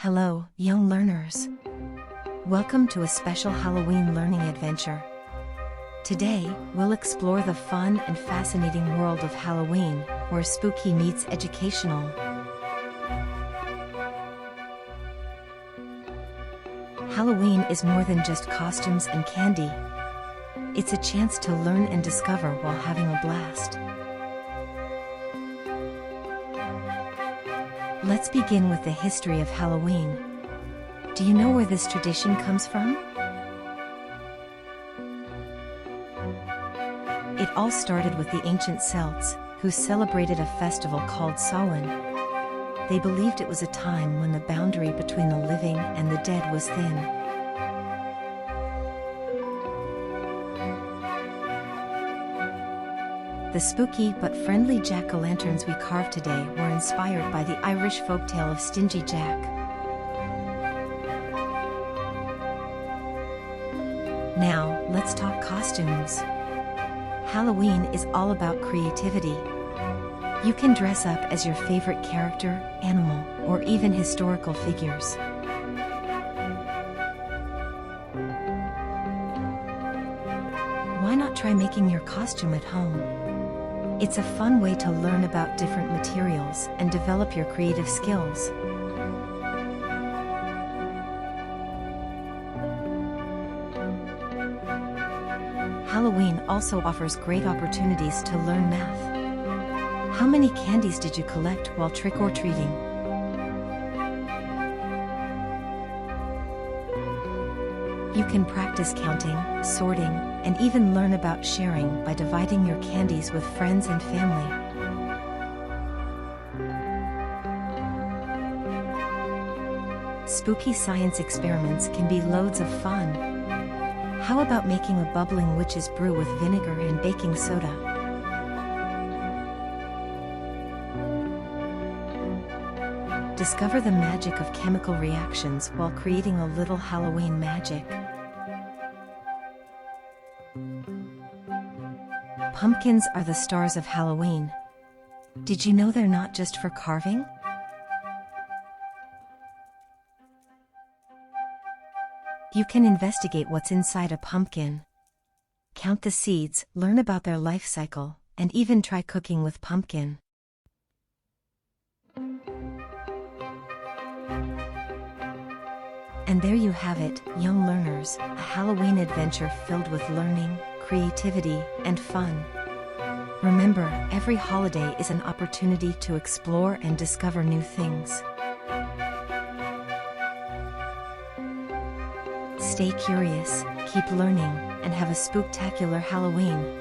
Hello, young learners. Welcome to a special Halloween learning adventure. Today, we'll explore the fun and fascinating world of Halloween, where spooky meets educational. Halloween is more than just costumes and candy. It's a chance to learn and discover while having a blast. Let's begin with the history of Halloween. Do you know where this tradition comes from? It all started with the ancient Celts, who celebrated a festival called Samhain. They believed it was a time when the boundary between the living and the dead was thin. The spooky but friendly jack-o'-lanterns we carve today were inspired by the Irish folktale of Stingy Jack. Now, let's talk costumes. Halloween is all about creativity. You can dress up as your favorite character, animal, or even historical figures. Why not try making your costume at home? It's a fun way to learn about different materials and develop your creative skills. Halloween also offers great opportunities to learn math. How many candies did you collect while trick-or-treating? You can practice counting, sorting, and even learn about sharing by dividing your candies with friends and family. Spooky science experiments can be loads of fun. How about making a bubbling witch's brew with vinegar and baking soda? Discover the magic of chemical reactions while creating a little Halloween magic. Pumpkins are the stars of Halloween. Did you know they're not just for carving? You can investigate what's inside a pumpkin. Count the seeds, learn about their life cycle, and even try cooking with pumpkin. And there you have it, young learners, a Halloween adventure filled with learning, creativity, and fun. Remember, every holiday is an opportunity to explore and discover new things. Stay curious, keep learning, and have a spooktacular Halloween.